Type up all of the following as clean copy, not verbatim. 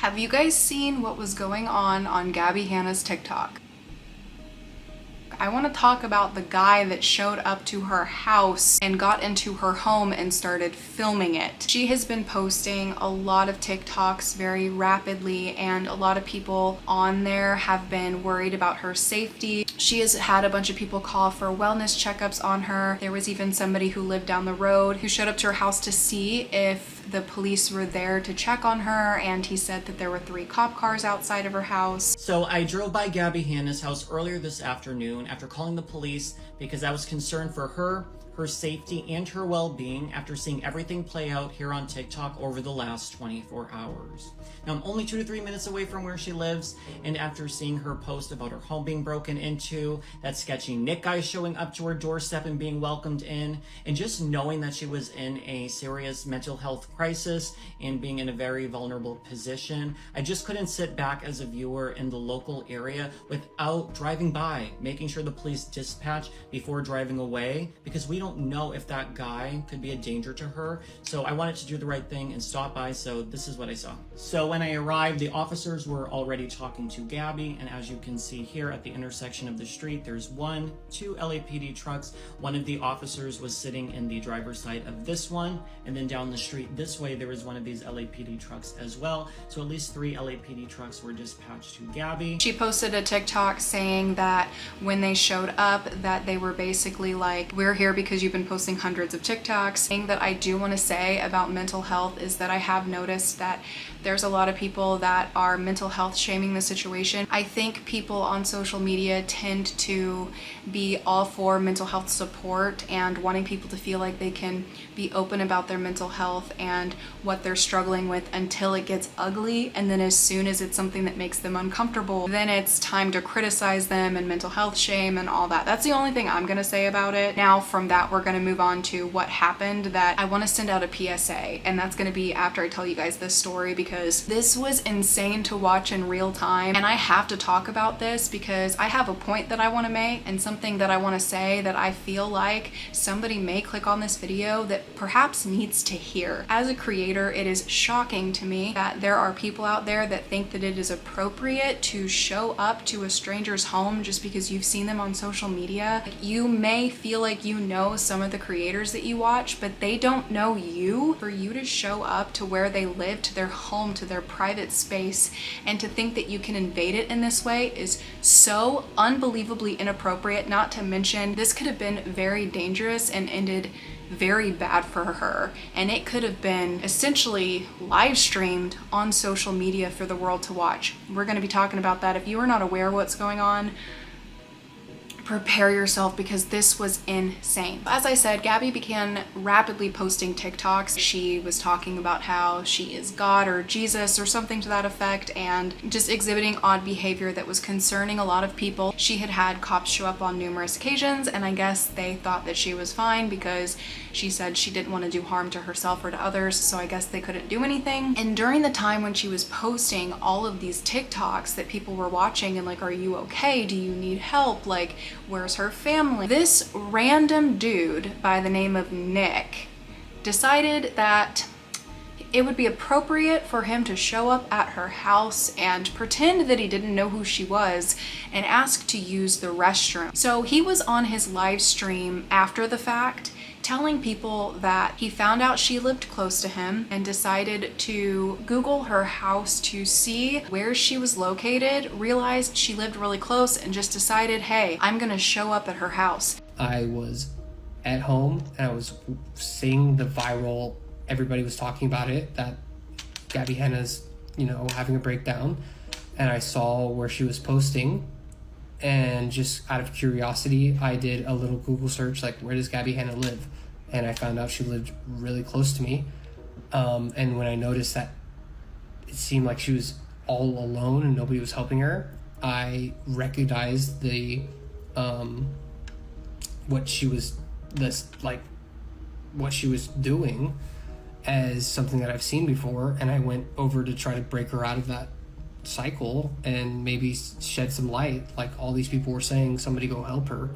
Have you guys seen what was going on Gabbie Hanna's TikTok? I want to talk about the guy that showed up to her house and got into her home and started filming it. She has been posting a lot of TikToks very rapidly, and a lot of people on there have been worried about her safety. She has had a bunch of people call for wellness checkups on her. There was even somebody who lived down the road who showed up to her house to see if the police were there to check on her, and he said that there were 3 cop cars outside of her house. So I drove by Gabbie Hanna's house earlier this afternoon after calling the police because I was concerned for her safety, and her well-being after seeing everything play out here on TikTok over the last 24 hours. Now, I'm only 2 to 3 minutes away from where she lives, and after seeing her post about her home being broken into, that sketchy Nick guy showing up to her doorstep and being welcomed in, and just knowing that she was in a serious mental health crisis and being in a very vulnerable position, I just couldn't sit back as a viewer in the local area without driving by, making sure the police dispatch before driving away, because we don't know if that guy could be a danger to her. So I wanted to do the right thing and stop by, so this is what I saw. So when I arrived, the officers were already talking to Gabbie, and as you can see here at the intersection of the street, there's 2 LAPD trucks. One of the officers was sitting in the driver's side of this one, and then down the street this way there was one of these LAPD trucks as well. So at least 3 LAPD trucks were dispatched to Gabbie. She posted a TikTok saying that when they showed up, that they were basically like, we're here because you've been posting hundreds of TikToks. Thing that I do want to say about mental health is that I have noticed that there's a lot of people that are mental health shaming the situation. I think people on social media tend to be all for mental health support and wanting people to feel like they can be open about their mental health and what they're struggling with until it gets ugly, and then as soon as it's something that makes them uncomfortable, then it's time to criticize them and mental health shame and all that. That's the only thing I'm gonna say about it. Now from that, we're gonna move on to what happened. That I want to send out a PSA, and that's gonna be after I tell you guys this story, because this was insane to watch in real time, and I have to talk about this because I have a point that I want to make and something that I want to say that I feel like somebody may click on this video that perhaps needs to hear. As a creator, it is shocking to me that there are people out there that think that it is appropriate to show up to a stranger's home just because you've seen them on social media. You may feel like you know some of the creators that you watch, but they don't know you. For you to show up to where they live, to their home, to their private space, and to think that you can invade it in this way is so unbelievably inappropriate. Not to mention, this could have been very dangerous and ended very bad for her, and it could have been essentially live streamed on social media for the world to watch. We're going to be talking about that. If you are not aware of what's going on, prepare yourself, because this was insane. As I said, Gabbie began rapidly posting TikToks. She was talking about how she is God or Jesus or something to that effect, and just exhibiting odd behavior that was concerning a lot of people. She had had cops show up on numerous occasions, and I guess they thought that she was fine because she said she didn't want to do harm to herself or to others, so I guess they couldn't do anything. And during the time when she was posting all of these TikToks that people were watching and like, are you okay? Do you need help? Like, where's her family? This random dude by the name of Nick decided that it would be appropriate for him to show up at her house and pretend that he didn't know who she was and ask to use the restroom. So he was on his live stream after the fact, telling people that he found out she lived close to him and decided to Google her house to see where she was located, realized she lived really close, and just decided, hey, I'm gonna show up at her house. I was at home and I was seeing the viral, everybody was talking about it, that Gabbie Hanna's, having a breakdown, and I saw where she was posting. And just out of curiosity, I did a little Google search, like, where does Gabbie Hanna live? And I found out she lived really close to me. And when I noticed that it seemed like she was all alone and nobody was helping her, I recognized what she was doing as something that I've seen before, and I went over to try to break her out of that cycle and maybe shed some light. Like, all these people were saying, somebody go help her,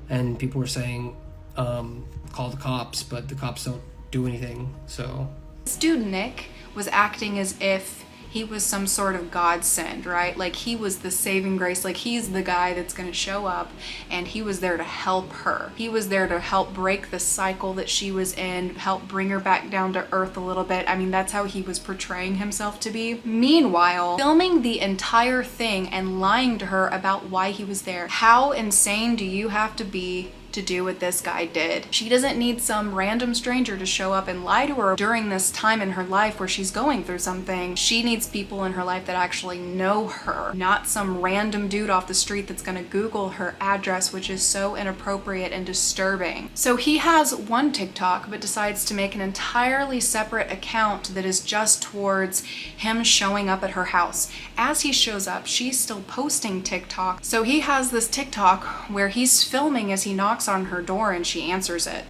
and people were saying call the cops, but the cops don't do anything. So This dude Nick was acting as if he was some sort of godsend, right? Like he was the saving grace, like he's the guy that's gonna show up, and he was there to help her. He was there to help break the cycle that she was in, help bring her back down to earth a little bit. I mean, that's how he was portraying himself to be. Meanwhile, filming the entire thing and lying to her about why he was there. How insane do you have to be to do what this guy did? She doesn't need some random stranger to show up and lie to her during this time in her life where she's going through something. She needs people in her life that actually know her, not some random dude off the street that's gonna Google her address, which is so inappropriate and disturbing. So he has one TikTok, but decides to make an entirely separate account that is just towards him showing up at her house. As he shows up, she's still posting TikTok. So he has this TikTok where he's filming as he knocks on her door and she answers it.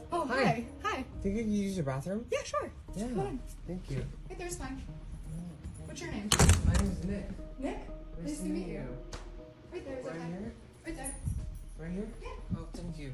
Oh, hi. Hi. Think you can use your bathroom? Yeah, sure. Yeah. Come on. Thank you. Right there's fine. What's your name? My name's Nick. Nick? Nice to meet you. Right there's Right okay. here? Right there. Right here? Yeah. Oh, thank you.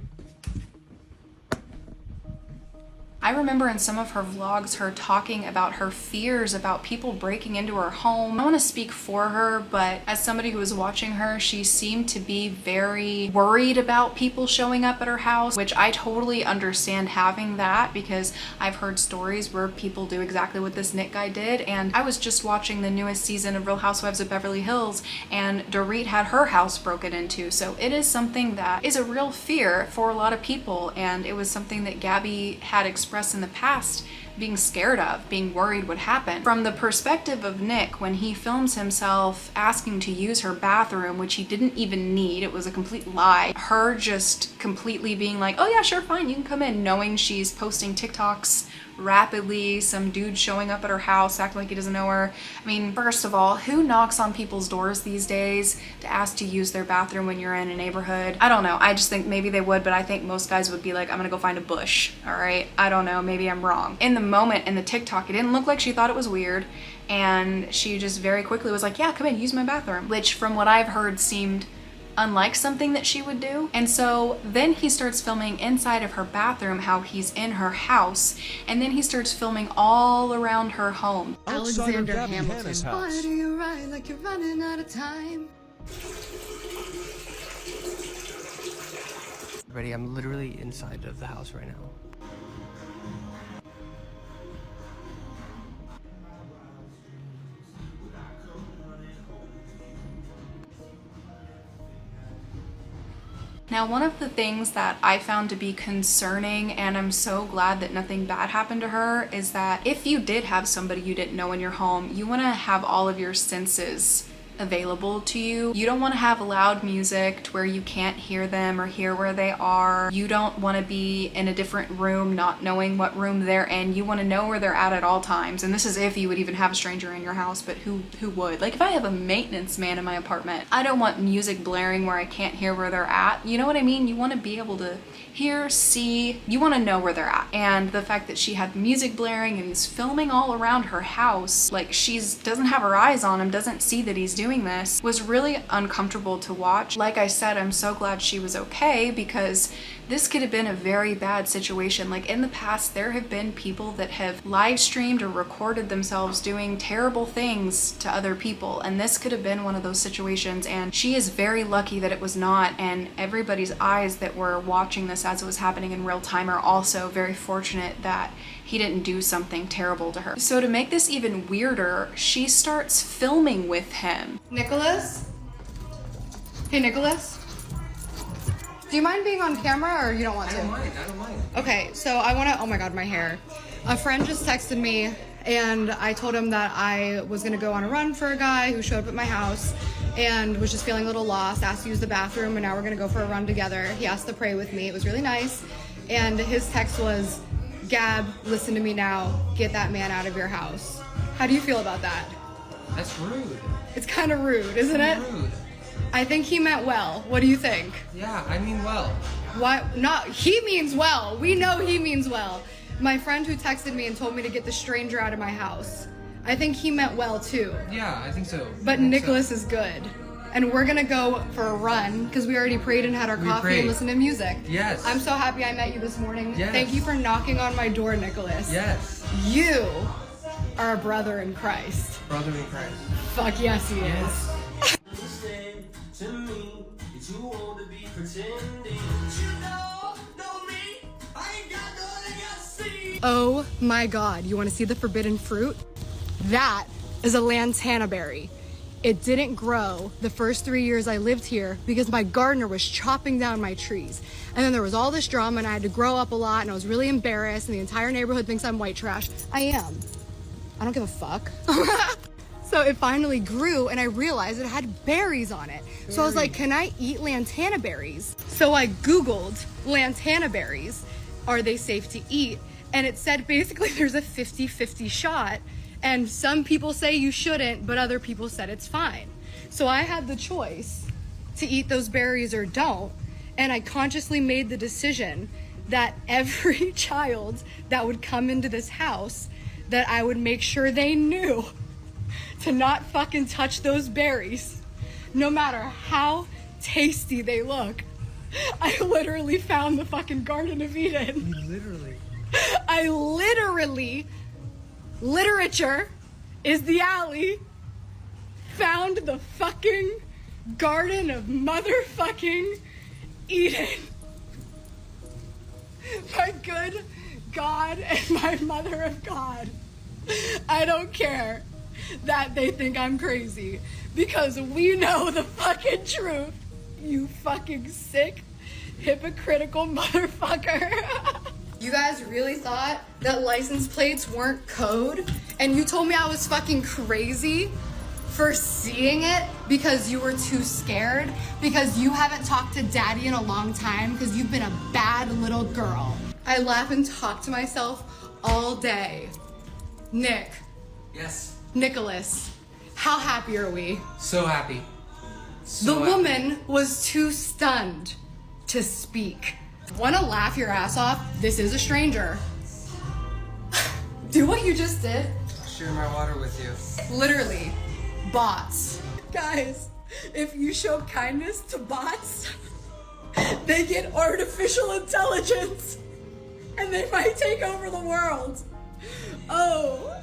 I remember in some of her vlogs her talking about her fears about people breaking into her home. I don't want to speak for her, but as somebody who was watching her, she seemed to be very worried about people showing up at her house, which I totally understand having that because I've heard stories where people do exactly what this Nick guy did. And I was just watching the newest season of Real Housewives of Beverly Hills, and Dorit had her house broken into. So it is something that is a real fear for a lot of people, and it was something that Gabbie had expressed in the past, being scared of, being worried would happen. From the perspective of Nick, when he films himself asking to use her bathroom, which he didn't even need, it was a complete lie, her just completely being like, oh yeah, sure, fine, you can come in, knowing she's posting TikToks rapidly, some dude showing up at her house acting like he doesn't know her. I mean, first of all, who knocks on people's doors these days to ask to use their bathroom when you're in a neighborhood? I don't know. I just think maybe they would, but I think most guys would be like, I'm gonna go find a bush, all right? I don't know, maybe I'm wrong. In the moment in the TikTok, it didn't look like she thought it was weird, and she just very quickly was like, yeah, come in, use my bathroom, which from what I've heard seemed unlike something that she would do. And so then he starts filming inside of her bathroom, how he's in her house, and then he starts filming all around her home. Alexander Gabbie Hamilton. Hanna's Why house. do you ride like you're running out of time? Ready? I'm literally inside of the house right now. Now, one of the things that I found to be concerning, and I'm so glad that nothing bad happened to her, is that if you did have somebody you didn't know in your home, you want to have all of your senses available to you. You don't want to have loud music to where you can't hear them or hear where they are. You don't want to be in a different room not knowing what room they're in. You want to know where they're at all times. And this is if you would even have a stranger in your house, but who would? Like if I have a maintenance man in my apartment, I don't want music blaring where I can't hear where they're at. You know what I mean? You want to be able to hear, see, you want to know where they're at. And the fact that she had music blaring and he's filming all around her house, like doesn't have her eyes on him, doesn't see that he's doing this, was really uncomfortable to watch. Like I said, I'm so glad she was okay, because this could have been a very bad situation. Like in the past, there have been people that have live streamed or recorded themselves doing terrible things to other people, and this could have been one of those situations, and she is very lucky that it was not, and everybody's eyes that were watching this as it was happening in real time are also very fortunate that he didn't do something terrible to her. So to make this even weirder, she starts filming with him. Nicholas? Hey, Nicholas? Do you mind being on camera or you don't want to? I don't mind. Okay, so I want to, oh my god, my hair. A friend just texted me and I told him that I was going to go on a run for a guy who showed up at my house and was just feeling a little lost, asked to use the bathroom, and now we're going to go for a run together. He asked to pray with me. It was really nice. And his text was, Gab, listen to me now. Get that man out of your house. How do you feel about that? That's rude. It's kind of rude, isn't it? Rude. I think he meant well. What do you think? Yeah, I mean well. Why not? He means well. We know he means well. My friend who texted me and told me to get the stranger out of my house, I think he meant well too. Yeah, I think so. But Nicholas is good. And we're gonna go for a run because we already prayed and had our coffee prayed. and listened to music. Yes. I'm so happy I met you this morning. Yes. Thank you for knocking on my door, Nicholas. Yes. You our brother in Christ. Brother in Christ. Fuck yes, he is. Oh my god, you want to see the forbidden fruit? That is a lantana berry. It didn't grow the first 3 years I lived here because my gardener was chopping down my trees. And then there was all this drama and I had to grow up a lot and I was really embarrassed and the entire neighborhood thinks I'm white trash. I am. I don't give a fuck. So it finally grew and I realized it had berries on it. So I was like, can I eat lantana berries? So I Googled lantana berries. Are they safe to eat? And it said basically there's a 50-50 shot. And some people say you shouldn't, but other people said it's fine. So I had the choice to eat those berries or don't. And I consciously made the decision that every child that would come into this house, that I would make sure they knew to not fucking touch those berries, no matter how tasty they look. I literally found the fucking Garden of Eden. I literally, literature is the alley, found the fucking Garden of motherfucking Eden. My good God and my mother of God. I don't care that they think I'm crazy because we know the fucking truth, you fucking sick, hypocritical motherfucker. You guys really thought that license plates weren't code? And you told me I was fucking crazy for seeing it because you were too scared? Because you haven't talked to daddy in a long time because you've been a bad little girl. I laugh and talk to myself all day. Nick. Yes. Nicholas. How happy are we? So happy. The woman was too stunned to speak. Wanna laugh your ass off? This is a stranger. Do what you just did. I'll share my water with you. Literally, bots. Guys, if you show kindness to bots, they get artificial intelligence and they might take over the world. Oh.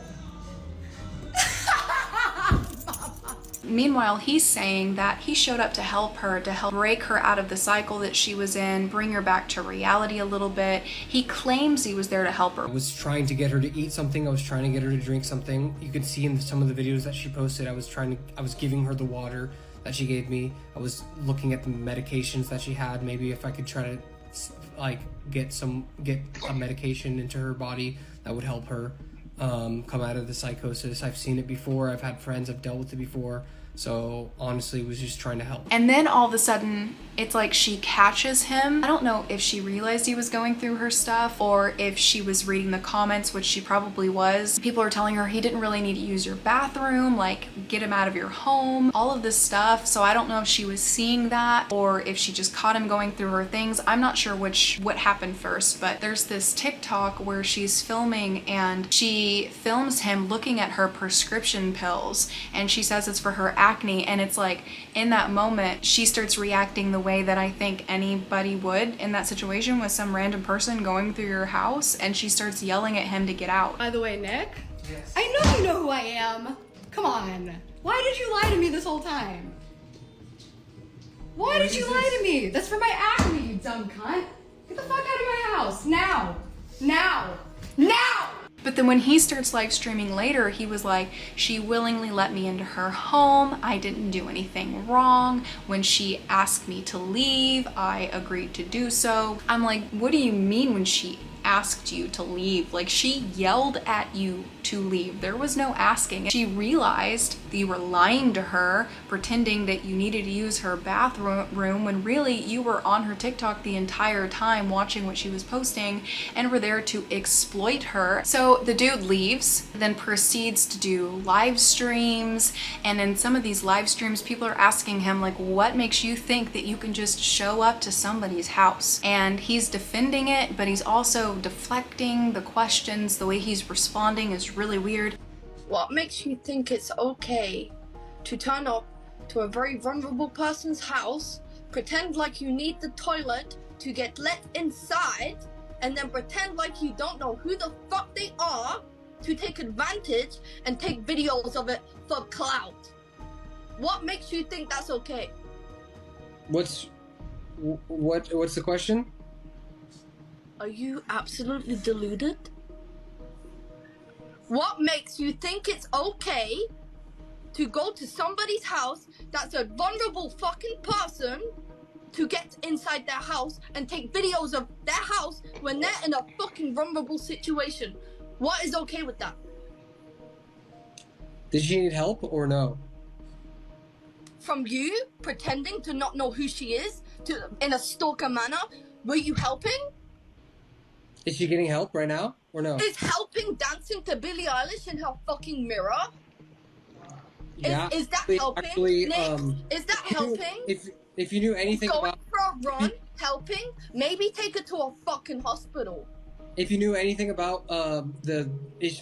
Meanwhile, he's saying that he showed up to help her, to help break her out of the cycle that she was in, bring her back to reality a little bit. He claims he was there to help her. I was trying to get her to eat something. I was trying to get her to drink something. You could see in some of the videos that she posted, I was giving her the water that she gave me. I was looking at the medications that she had. Maybe if I could try to like get a medication into her body that would help her come out of the psychosis. I've seen it before. I've had friends, I've dealt with it before. So honestly, was just trying to help. And then all of a sudden, it's like she catches him. I don't know if she realized he was going through her stuff or if she was reading the comments, which she probably was. People are telling her he didn't really need to use your bathroom, like get him out of your home, all of this stuff. So I don't know if she was seeing that or if she just caught him going through her things. I'm not sure what happened first, but there's this TikTok where she's filming and she films him looking at her prescription pills and she says it's for her acne, and it's like in that moment she starts reacting the way that I think anybody would in that situation with some random person going through your house, and she starts yelling at him to get out. By the way, Nick, Yes. I know you know who I am. Come on. Why did you lie to me this whole time? Why did you lie to me? That's for my acne, you dumb cunt. Get the fuck out of my house. Now. Now. Now! But then when he starts live streaming later, he was like, she willingly let me into her home. I didn't do anything wrong. When she asked me to leave, I agreed to do so. I'm like, what do you mean when she asked you to leave? Like, she yelled at you to leave. There was no asking. She realized that you were lying to her, pretending that you needed to use her bathroom when really you were on her TikTok the entire time watching what she was posting and were there to exploit her. So the dude leaves, then proceeds to do live streams, and in some of these live streams people are asking him like, what makes you think that you can just show up to somebody's house? And he's defending it, but he's also deflecting the questions. The way he's responding is really weird. What makes you think it's okay to turn up to a very vulnerable person's house, pretend like you need the toilet to get let inside, and then pretend like you don't know who the fuck they are, to take advantage and take videos of it for clout. What makes you think that's okay? What's the question? Are you absolutely deluded? What makes you think it's okay to go to somebody's house that's a vulnerable fucking person, to get inside their house and take videos of their house when they're in a fucking vulnerable situation? What is okay with that? Did she need help or no? From you pretending to not know who she is in a stalker manner, were you helping? Is she getting help right now or no? Is helping dancing to Billie Eilish in her fucking mirror? Yeah. Is that helping? Actually, Nick, is that helping? If you knew anything Going about for a run, helping? Maybe take her to a fucking hospital. if you knew anything about the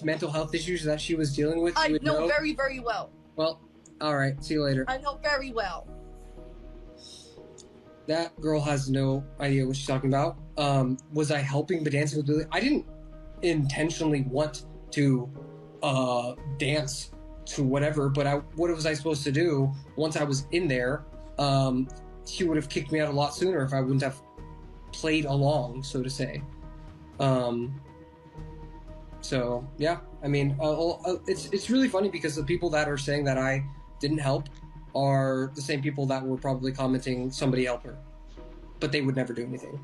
mental health issues that she was dealing with, I you would know very, very well. Well, all right. See you later. I know very well. That girl has no idea what she's talking about. Was I helping but dancing with Billie? I didn't intentionally want to dance to whatever, but what was I supposed to do once I was in there? She would have kicked me out a lot sooner if I wouldn't have played along, so to say. So yeah, I mean, it's really funny because the people that are saying that I didn't help are the same people that were probably commenting somebody help her, but they would never do anything.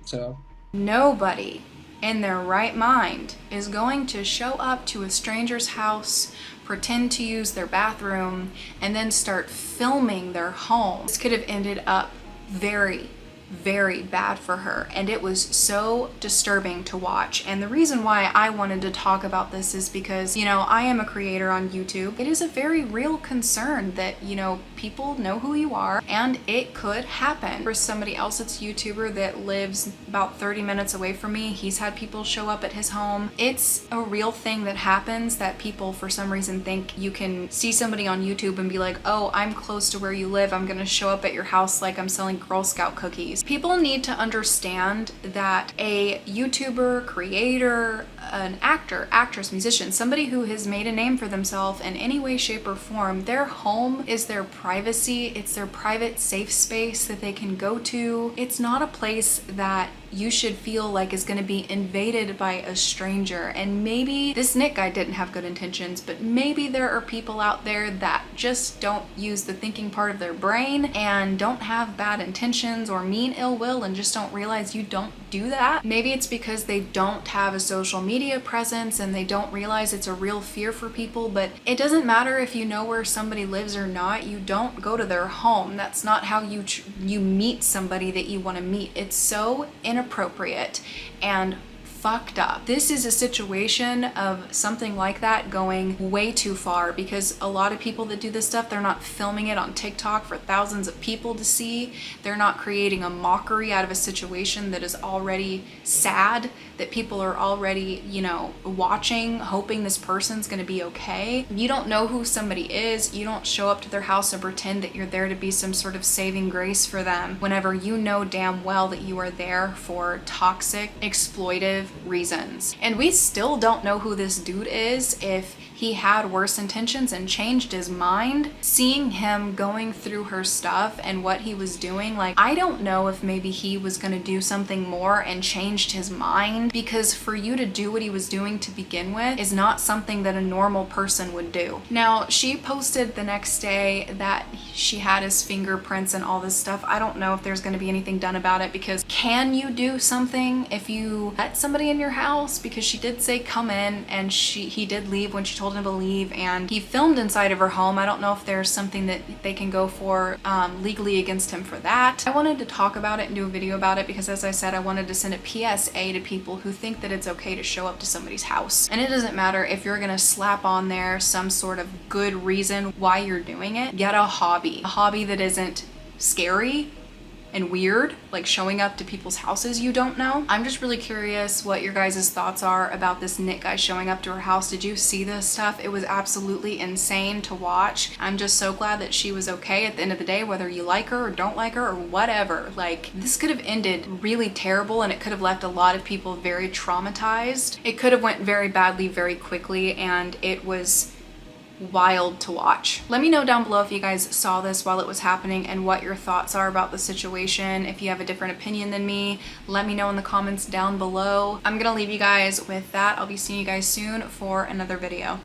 So Nobody in their right mind is going to show up to a stranger's house, pretend to use their bathroom, and then start filming their home. This could have ended up very, very bad for her, and it was so disturbing to watch. And the reason why I wanted to talk about this is because, you know, I am a creator on YouTube. It is a very real concern that, you know, people know who you are, and it could happen. For somebody else that's a YouTuber that lives about 30 minutes away from me, he's had people show up at his home. It's a real thing that happens, that people for some reason think you can see somebody on YouTube and be like, oh, I'm close to where you live, I'm gonna show up at your house like I'm selling Girl Scout cookies. People need to understand that a YouTuber, creator, an actor, actress, musician, somebody who has made a name for themselves in any way, shape, or form, their home is their privacy. It's their private safe space that they can go to. It's not a place that you should feel like is going to be invaded by a stranger. And maybe this Nick guy didn't have good intentions, but maybe there are people out there that just don't use the thinking part of their brain and don't have bad intentions or mean ill will and just don't realize you don't do that. Maybe it's because they don't have a social media presence and they don't realize it's a real fear for people. But it doesn't matter if you know where somebody lives or not. You don't go to their home. That's not how you meet somebody that you want to meet. It's so inappropriate and fucked up. This is a situation of something like that going way too far, because a lot of people that do this stuff, they're not filming it on TikTok for thousands of people to see. They're not creating a mockery out of a situation that is already sad, that people are already, you know, watching, hoping this person's gonna be okay. You don't know who somebody is. You don't show up to their house and pretend that you're there to be some sort of saving grace for them whenever you know damn well that you are there for toxic, exploitive reasons. And we still don't know who this dude is, if he had worse intentions and changed his mind. Seeing him going through her stuff and what he was doing, like, I don't know if maybe he was gonna do something more and changed his mind, because for you to do what he was doing to begin with is not something that a normal person would do. Now, she posted the next day that she had his fingerprints and all this stuff. I don't know if there's gonna be anything done about it, because can you do something if you let somebody in your house? Because she did say come in, and he did leave when she told him to leave, and he filmed inside of her home. I don't know if there's something that they can go for legally against him for that. I wanted to talk about it and do a video about it because, as I said, I wanted to send a PSA to people who think that it's okay to show up to somebody's house. And it doesn't matter if you're gonna slap on there some sort of good reason why you're doing it. Get a hobby that isn't scary and weird, like showing up to people's houses you don't know. I'm just really curious what your guys' thoughts are about this Nick guy showing up to her house. Did you see this stuff? It was absolutely insane to watch. I'm just so glad that she was okay at the end of the day, whether you like her or don't like her or whatever. Like, this could have ended really terrible and it could have left a lot of people very traumatized. It could have went very badly very quickly, and it was wild to watch. Let me know down below if you guys saw this while it was happening and what your thoughts are about the situation. If you have a different opinion than me, let me know in the comments down below. I'm gonna leave you guys with that. I'll be seeing you guys soon for another video.